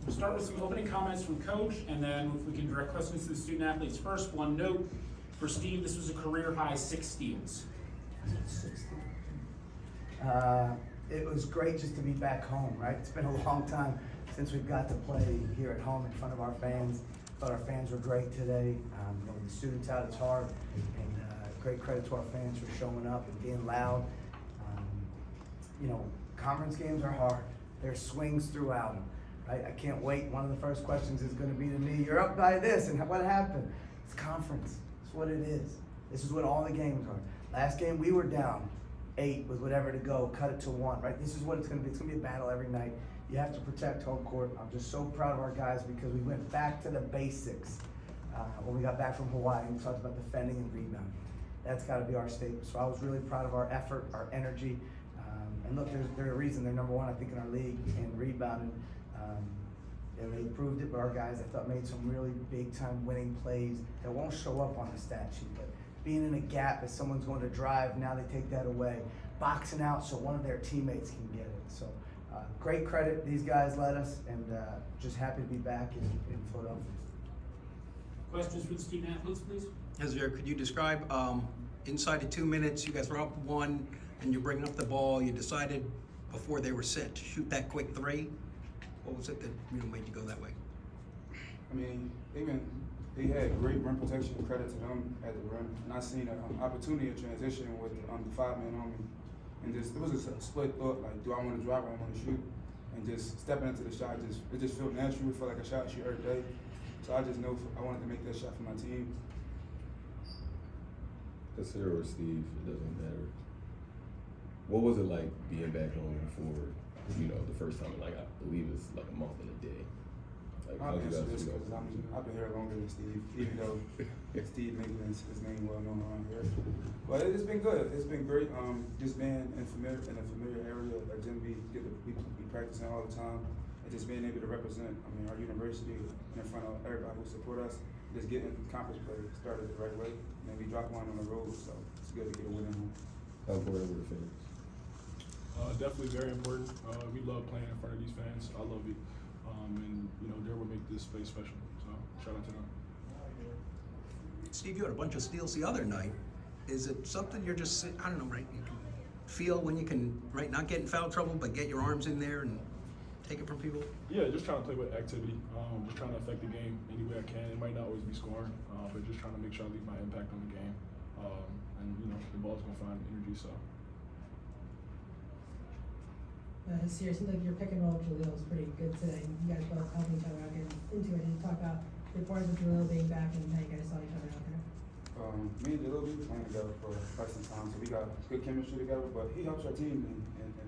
We'll start with some opening comments from Coach, and then if we can direct questions to the student athletes. First, one note for Steve, this was a career high 6 steals. It was great just to be back home, right? It's been a long time since we've got to play here at home in front of our fans. Thought our fans were great today. The students out, it's hard, and great credit to our fans for showing up and being loud. Conference games are hard. There's swings throughout them, right? I can't wait. One of the first questions is going to be to me, you're up by this, and what happened? It's conference. It's what it is. This is what all the games are. Last game we were down 8 with whatever to go, cut it to 1, right? This is what it's going to be. It's going to be a battle every night. You have to protect home court. I'm just so proud of our guys because we went back to the basics when we got back from Hawaii and we talked about defending and rebounding. That's got to be our statement. So I was really proud of our effort, our energy. And look, there's a reason they're number 1, I think, in our league in rebounding. And they proved it, but our guys, I thought, made some really big-time winning plays that won't show up on the stat sheet. But being in a gap as someone's going to drive, now they take that away. Boxing out so one of their teammates can get it. So great credit. These guys led us, and just happy to be back in Philadelphia. Questions for the student athletes, please? Hysier, could you describe, inside of 2 minutes, you guys were up 1, and you're bringing up the ball, you decided before they were set to shoot that quick 3. What was it that made you go that way? I mean, they had great rim protection. Credit to them at the rim, and I seen an opportunity to transition with the 5-man on me, and it was a split thought, like, do I want to drive or I want to shoot? And just stepping into the shot, it just felt natural. It felt like a shot I shoot every day. So I just know I wanted to make that shot for my team. Hysier or Steve, it doesn't matter. What was it like being back home for, the first time? Like, I believe it's like a month and a day. Like, I'll how'd you answer guys this feel? because I've been here longer than Steve, even though Steve makes his name well known around here. But it's been good. It's been great. Just being in a familiar area like Jim B, we practicing all the time, and just being able to represent, our university in front of everybody who support us. Just getting conference play started the right way, and we dropped 1 on the road, so it's good to get a win in home. How important were the fans? Definitely very important. We love playing in front of these fans. I love it. And they will make this place special. So shout out to them. Steve, you had a bunch of steals the other night. Is it something you're just, I don't know, right? You can feel when you can, right, not get in foul trouble, but get your arms in there and take it from people? Yeah, just trying to play with activity. Just trying to affect the game any way I can. It might not always be scoring, but just trying to make sure I leave my impact on the game. And the ball's gonna find energy. So. Hysier, it seems like your pick and roll with Jaleel was pretty good today. You guys both helping each other out, getting into it. Did you talk about the importance of Jaleel being back and how you guys saw each other out there? Me and Jaleel, we've been playing together for quite some time, so we got good chemistry together, but he helps our team in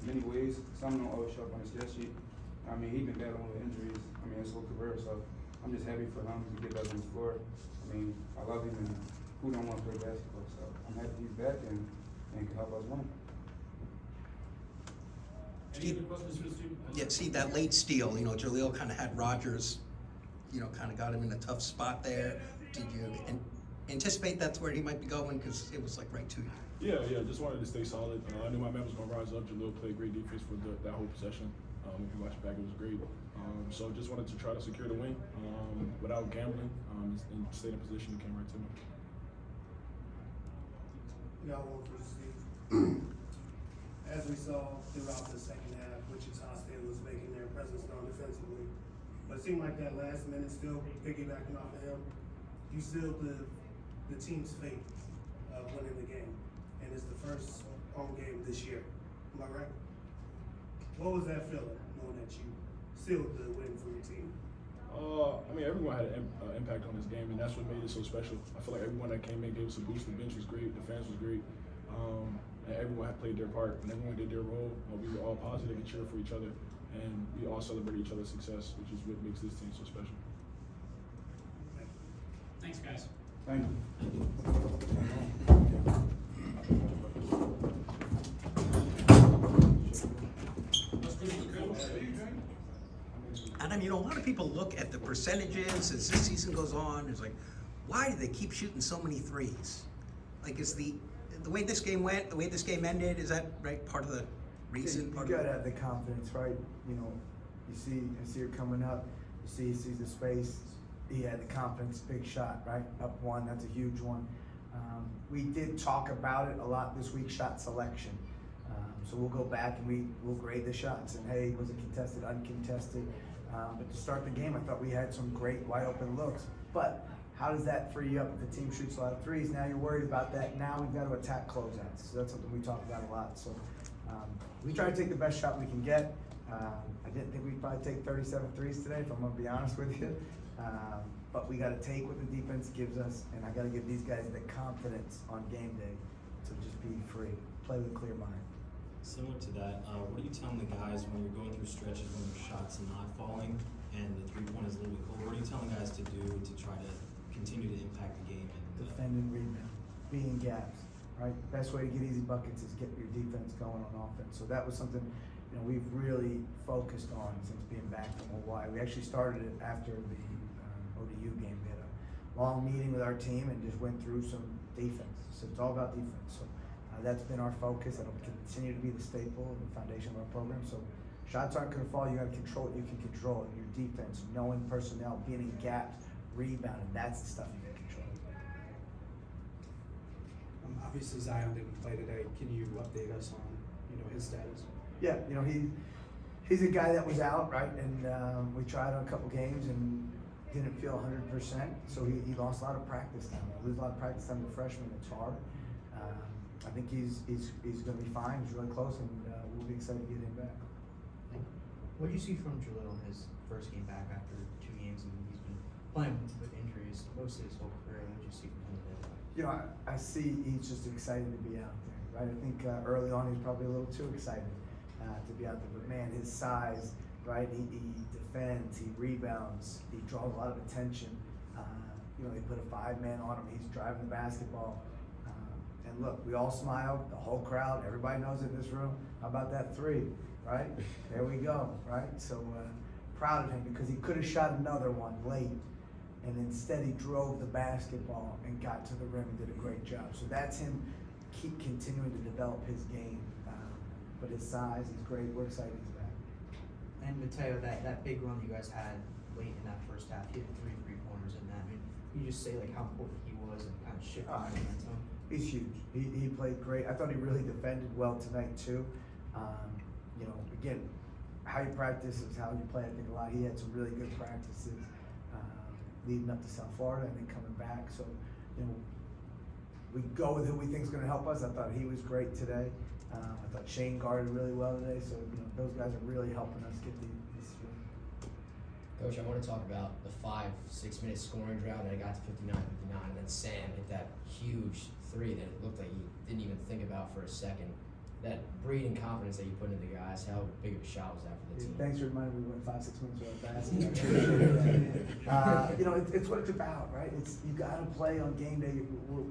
many ways. Some don't always show up on the stat sheet. He's been battling with injuries, his whole career, so I'm just happy for him to get back on the floor. I love him, and who don't want to play basketball, so I'm happy he's back and can help us win. Any other questions for the student? Yeah, see, that late steal, Jaleel kind of had Rogers, kind of got him in a tough spot there. Did you anticipate that's where he might be going? Because it was like right to you. Yeah, just wanted to stay solid. I knew my man was going to rise up. Jaleel played great defense for that whole possession. If you watch back, it was great. So just wanted to try to secure the win without gambling and stay in position. It came right to me. Got one for Steve. As we saw throughout the second half, Wichita State was making their presence known defensively. But it seemed like that last minute, still piggybacking off of him, you sealed the team's fate of winning the game. And it's the first home game this year. Am I right? What was that feeling, knowing that you sealed the win for your team? Everyone had an impact on this game, and that's what made it so special. I feel like everyone that came in gave us a boost. The bench was great, the fans was great, and everyone had played their part, and everyone did their role. We were all positive and cheering for each other, and we all celebrated each other's success, which is what makes this team so special. Thanks, guys. Thank you. Adam, a lot of people look at the percentages as this season goes on. It's like, why do they keep shooting so many threes? Like, is the way this game went, the way this game ended, is that right part of the reason? You gotta have the confidence, right? You see Hysier coming up. You see, he sees the space. He had the confidence, big shot, right? Up one, that's a huge one. We did talk about it a lot this week, shot selection. So we'll go back and we'll grade the shots and hey, was it contested, uncontested? But to start the game, I thought we had some great wide open looks. But how does that free you up if the team shoots a lot of threes? Now you're worried about that. Now we've got to attack closeouts. So that's something we talk about a lot. So we try to take the best shot we can get. I didn't think we'd probably take 37 threes today, if I'm going to be honest with you. But we got to take what the defense gives us, and I got to give these guys the confidence on game day to just be free, play with a clear mind. Similar to that, what are you telling the guys when you're going through stretches when your shot's not falling and the three-point is a little bit cold? What are you telling guys to do to try to continue to impact the game? Defend and rebound, be in gaps, right? Best way to get easy buckets is get your defense going on offense. So that was something, you know, we've really focused on since being back from Hawaii. We actually started it after the ODU game. We had a long meeting with our team and just went through some defense. So it's all about defense. So that's been our focus. It'll continue to be the staple and the foundation of our program. So shots aren't going to fall. You got to control what you can control. Your defense, knowing personnel, being in gaps, rebounding. That's the stuff you can control. Obviously Zion didn't play today. Can you update us on, his status? Yeah, he's a guy that was out, right? And we tried on a couple games and didn't feel 100%. So he lost a lot of practice time. Lose a lot of practice time as a freshman. It's hard. I think he's going to be fine. He's really close, and we'll be excited to get him back. What do you see from Jalil in his first game back after 2 games? And he's been playing with injuries most of his whole career. What do you see from him today? I see he's just excited to be out there, right? I think early on he's probably a little too excited to be out there. But man, his size, right? He defends, he rebounds, he draws a lot of attention. They put a 5-man on him. He's driving the basketball. And look, we all smiled, the whole crowd, everybody knows it in this room. How about that 3, right? There we go, right? So proud of him because he could have shot another one late, and instead he drove the basketball and got to the rim and did a great job. So that's him keep continuing to develop his game. But his size, he's great. We're excited he's back. And Mateo, that big run you guys had late in that first half, he had 3 3-pointers in that. I mean, can you just say how important he was and kind of shift the momentum? He's huge. He played great. I thought he really defended well tonight too. Again, how you practice is how you play. I think a lot. He had some really good practices leading up to South Florida and then coming back. So, we go with who we think is going to help us. I thought he was great today. I thought Shane guarded really well today. So, those guys are really helping us get this win. Coach, I want to talk about the 5-6 minute scoring drought, and it got to 59-59, and then Sam hit that huge 3 that it looked like he didn't even think about for a second. That breeding confidence that you put into the guys, how big of a shot was that for the team? Thanks for reminding me we went 5-6 minutes without basketball. It's what it's about, right? You got to play on game day.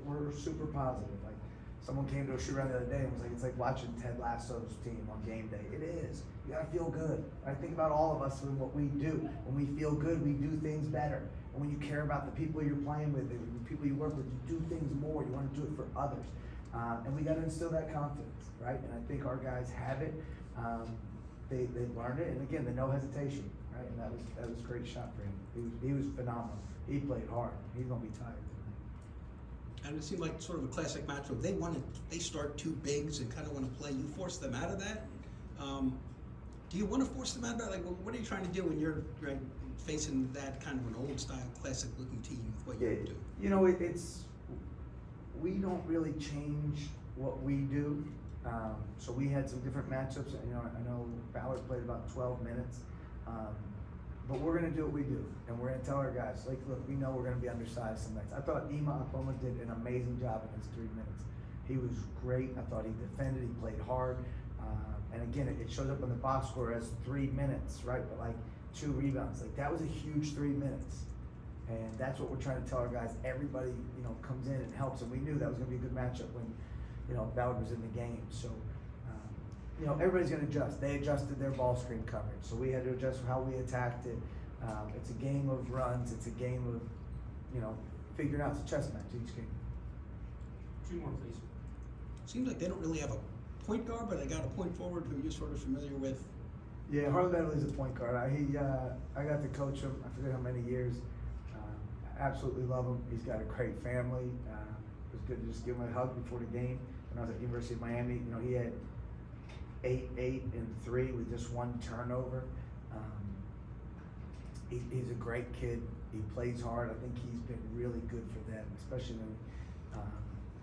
We're super positive. Like someone came to a shoot around the other day and was like, it's like watching Ted Lasso's team on game day. It is. You got to feel good. Right? Think about all of us and what we do. When we feel good, we do things better. And when you care about the people you're playing with, the people you work with, you do things more. You want to do it for others. And we got to instill that confidence, right? And I think our guys have it. They learned it, and again, the no hesitation, right? And that was a great shot for him. He was phenomenal. He played hard. He's gonna be tired tonight. And it seemed like sort of a classic matchup. They start 2 bigs and kind of want to play. You force them out of that. Do you want to force them out of that? Like, what are you trying to do when you're facing that kind of an old style, classic looking team with what you do? We don't really change what we do. So we had some different matchups. I know Ballard played about 12 minutes. But we're going to do what we do. And we're going to tell our guys, look, we know we're going to be undersized some nights. I thought Ima Akpoma did an amazing job in his 3 minutes. He was great. I thought he defended. He played hard. And again, it shows up on the box score as 3 minutes, right? But like 2 rebounds. Like that was a huge 3 minutes. And that's what we're trying to tell our guys. Everybody, comes in and helps. And we knew that was going to be a good matchup when, Ballard was in the game. So, everybody's going to adjust. They adjusted their ball screen coverage. So we had to adjust how we attacked it. It's a game of runs. It's a game of, figuring out. It's a chess match each game. 2 more, please. Seems like they don't really have a point guard, but they got a point forward who you're sort of familiar with. Yeah, Harlan Bentley's a point guard. I got to coach him. I forget how many years. Absolutely love him. He's got a great family. It was good to just give him a hug before the game. When I was at University of Miami, you know, he had 8 and 3 with just 1 turnover. He's a great kid. He plays hard. I think he's been really good for them, especially when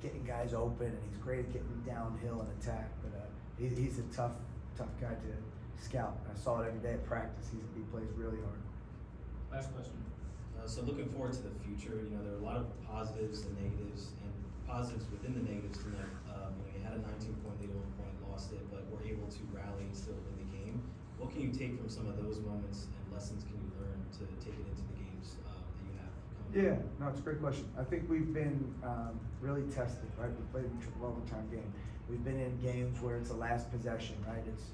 getting guys open, and he's great at getting downhill and attack. But he's a tough guy to scout. I saw it every day at practice. He plays really hard. Last question. So looking forward to the future, you know, there are a lot of positives and negatives, and positives within the negatives tonight. You know, you had a 19-point lead at one point, lost it, but were able to rally and still win the game. What can you take from some of those moments, and lessons can you learn to take it into the games that you have coming Yeah, up? no, it's a great question. I think we've been really tested, right? We played an overtime game. We've been in games where it's a last possession, right? It's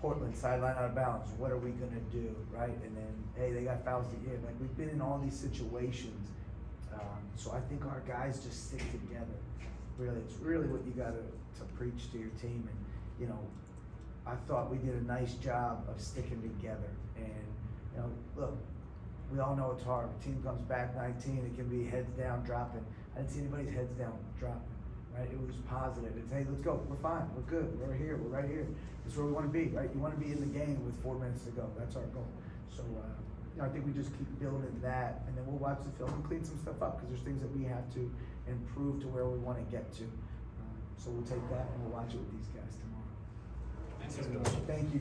Portland sideline out of bounds. What are we gonna do, right? And then, hey, they got fouls to give. Like, we've been in all these situations, so I think our guys just stick together. Really, it's really what you gotta preach to your team. And you know, I thought we did a nice job of sticking together. And you know, look, we all know it's hard. The team comes back 19, it can be heads down dropping. I didn't see anybody's heads down dropping, right? It was positive. It's, hey, let's go. We're fine. We're good. We're here. We're right here. This is where we want to be, right? You want to be in the game with 4 minutes to go. That's our goal. So, you know, I think we just keep building that, and then we'll watch the film and clean some stuff up, because there's things that we have to improve to where we want to get to. So we'll take that and we'll watch it with these guys tomorrow. Thanks, everyone. Thank you.